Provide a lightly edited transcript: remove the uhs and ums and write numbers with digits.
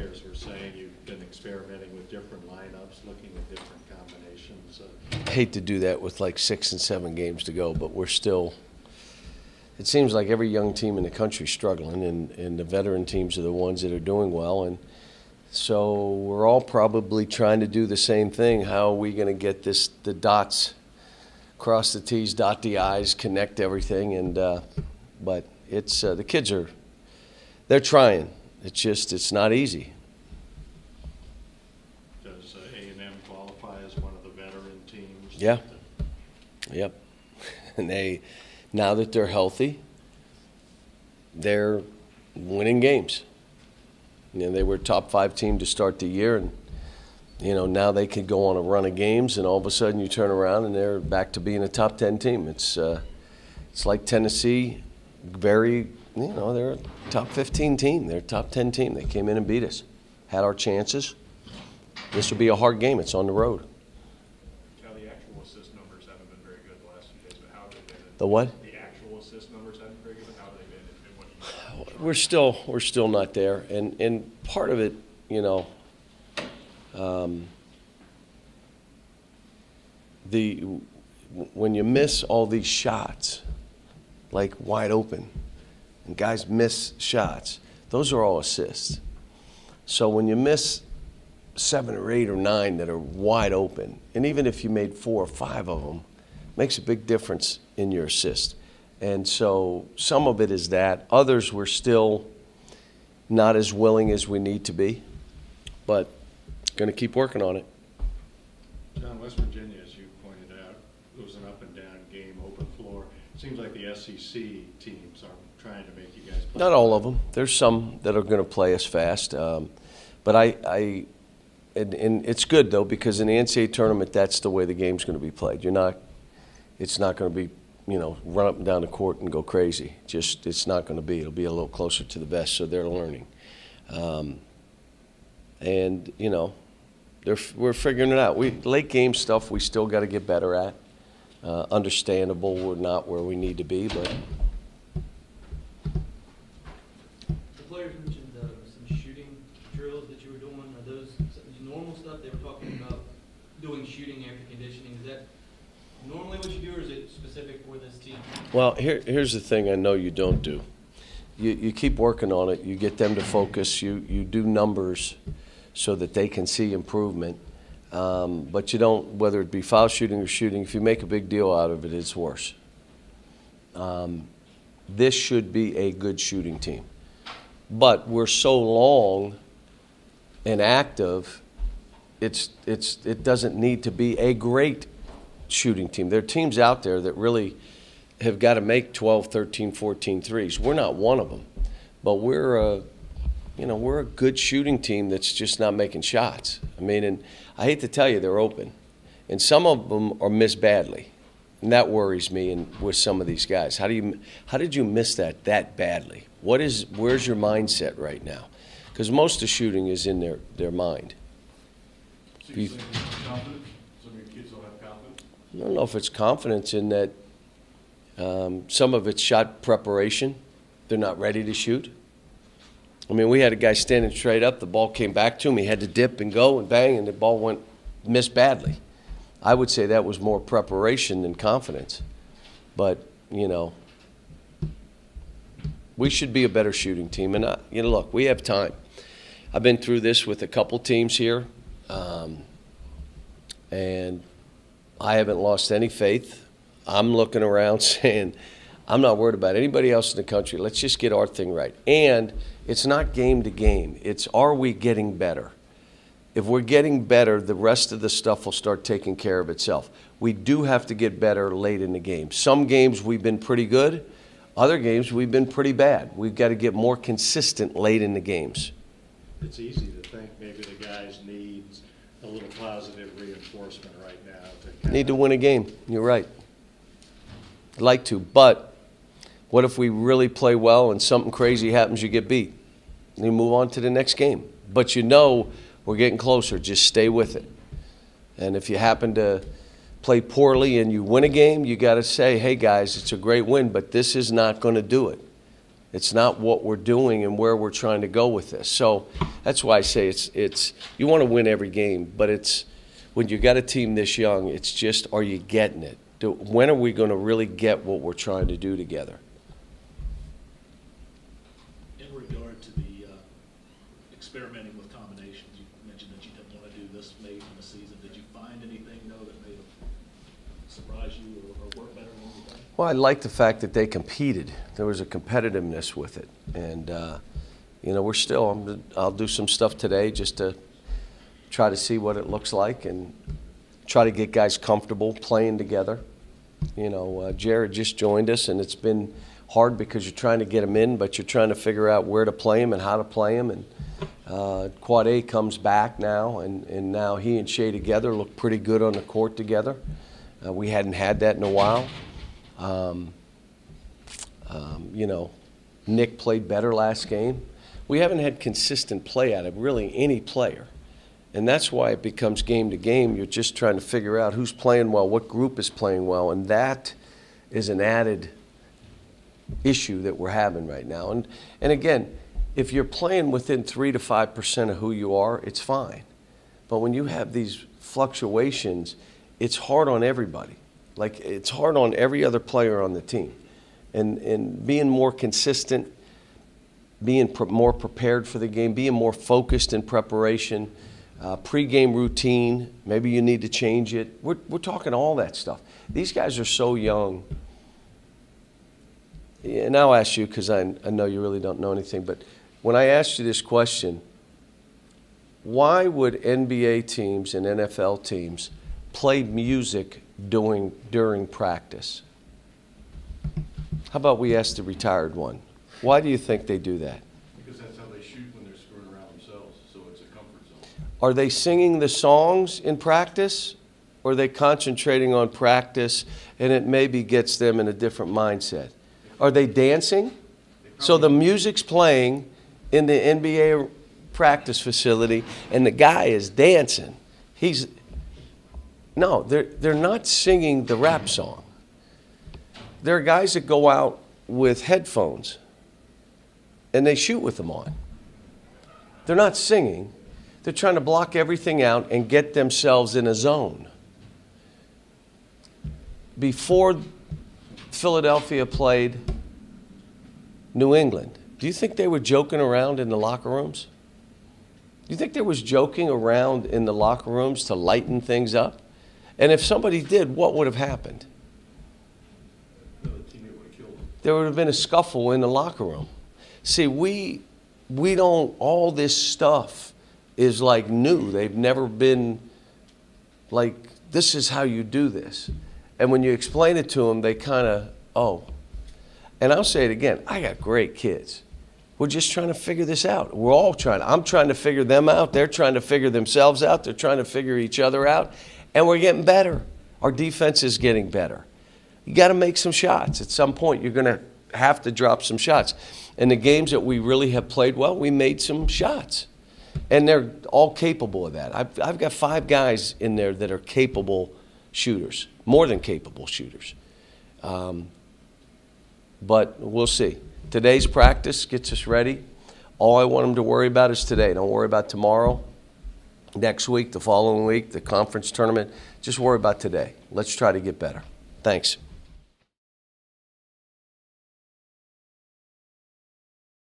players were saying you've been experimenting with different lineups, looking at different combinations. I hate to do that with like 6 and 7 games to go, but we're still – it seems like every young team in the country is struggling, and the veteran teams are the ones that are doing well. And so we're all probably trying to do the same thing. How are we going to get the dots, cross the T's, dot the I's, connect everything? And but it's the kids they're trying. It's not easy. Does A&M qualify as one of the veteran teams? Yeah. Yep. And now that they're healthy, they're winning games. They were a top 5 team to start the year, and now they could go on a run of games, and all of a sudden you turn around and they're back to being a top 10 team. It's like Tennessee, they're a top 15 team. They're a top 10 team. They came in and beat us, had our chances. This will be a hard game. It's on the road. Now, the actual assist numbers haven't been very good the last few days, but how have they been? The what? The actual assist numbers haven't been very good, but how have they been? And what We're still not there, and part of it, when you miss all these shots, like wide open, and guys miss shots, those are all assists. So when you miss 7 or 8 or 9 that are wide open, and even if you made 4 or 5 of them, makes a big difference in your assist. And so some of it is that. Others we're still not as willing as we need to be, but going to keep working on it. John, West Virginia, as you pointed out, it was an up-and-down game, open floor. It seems like the SEC teams are trying to make you guys play. Not all of them. There's some that are going to play us fast. But and it's good, though, because in the NCAA tournament, that's the way the game's going to be played. It's not going to be, run up and down the court and go crazy. It's not going to be. It'll be a little closer to the vest, so they're learning. We're figuring it out. Late game stuff we still got to get better at. Understandable, we're not where we need to be, but. The players mentioned some shooting drills that you were doing. Are those normal stuff? They were talking about doing shooting after conditioning. Is that normally what you do, or is it specific for this team? Well, here's the thing I know you don't do. You keep working on it. You get them to focus. You do numbers so that they can see improvement. But you don't, whether it be foul shooting or shooting, if you make a big deal out of it, it's worse. This should be a good shooting team. But we're so long and active, it doesn't need to be a great shooting team. There are teams out there that really have got to make 12, 13, 14 threes. We're not one of them. But we're a good shooting team that's just not making shots. And I hate to tell you, they're open. And some of them are missed badly. And that worries me with some of these guys. How did you miss that badly? Where's your mindset right now? Because most of the shooting is in their mind. So you're saying confidence? Some of your kids don't have confidence? I don't know if it's confidence in that some of it's shot preparation. They're not ready to shoot. We had a guy standing straight up. The ball came back to him. He had to dip and go and bang, and the ball missed badly. I would say that was more preparation than confidence. But, we should be a better shooting team. And, look, we have time. I've been through this with a couple teams here, and I haven't lost any faith. I'm looking around saying, I'm not worried about anybody else in the country. Let's just get our thing right. And it's not game to game. It's, are we getting better? If we're getting better, the rest of the stuff will start taking care of itself. We do have to get better late in the game. Some games we've been pretty good. Other games we've been pretty bad. We've got to get more consistent late in the games. It's easy to think maybe the guys need a little positive reinforcement right now. Need to win a game. You're right. I'd like to, but what if we really play well and something crazy happens, you get beat? And you move on to the next game. But we're getting closer. Just stay with it. And if you happen to play poorly and you win a game, you got to say, hey, guys, it's a great win, but this is not going to do it. It's not what we're doing and where we're trying to go with this. So that's why I say it's you want to win every game, but it's when you got a team this young, it's just, are you getting it? When are we going to really get what we're trying to do together? In regard to the experimenting with combinations, you mentioned that you didn't want to do this late in the season. Did you find anything, though, that may have surprised you or worked better than you thought? Well, I like the fact that they competed. There was a competitiveness with it. And, you know, I'll do some stuff today just to try to see what it looks like and try to get guys comfortable playing together. You know, Jared just joined us, and it's been hard because you're trying to get him in, but you're trying to figure out where to play him and how to play him. And Quad A comes back now, and now he and Shea together look pretty good on the court together. We hadn't had that in a while. You know, Nick played better last game. We haven't had consistent play out of really any player. And that's why it becomes game to game. You're just trying to figure out who's playing well, what group is playing well, and that is an added issue that we're having right now. And again, if you're playing within 3 to 5% of who you are, it's fine. But when you have these fluctuations, it's hard on everybody. Like, it's hard on every other player on the team. And being more consistent, being more prepared for the game, being more focused in preparation, pre-game routine, maybe you need to change it. We're talking all that stuff. These guys are so young. And I'll ask you, because I know you really don't know anything, but when I asked you this question, why would NBA teams and NFL teams play music during practice? How about we ask the retired one? Why do you think they do that? Because that's how they shoot when they're screwing around themselves, so it's a comfort zone. Are they singing the songs in practice, or are they concentrating on practice and it maybe gets them in a different mindset? Are they dancing? So the music's playing in the NBA practice facility and the guy is dancing. No, they're not singing the rap song. There are guys that go out with headphones and they shoot with them on. They're not singing. They're trying to block everything out and get themselves in a zone. Before Philadelphia played New England, do you think they were joking around in the locker rooms? Do you think there was joking around in the locker rooms to lighten things up? And if somebody did, what would have happened? There would have been a scuffle in the locker room. See, we don't, all this stuff is like new. They've never been like, this is how you do this. And when you explain it to them, they kind of, oh. And I'll say it again, I got great kids. We're just trying to figure this out. We're all trying. I'm trying to figure them out. They're trying to figure themselves out. They're trying to figure each other out. And we're getting better. Our defense is getting better. You got to make some shots. At some point, you're going to have to drop some shots. And the games that we really have played well, we made some shots. And they're all capable of that. I've got 5 guys in there that are capable shooters, more than capable shooters. But we'll see. Today's practice gets us ready. All I want them to worry about is today. Don't worry about tomorrow, next week, the following week, the conference tournament. Just worry about today. Let's try to get better. Thanks.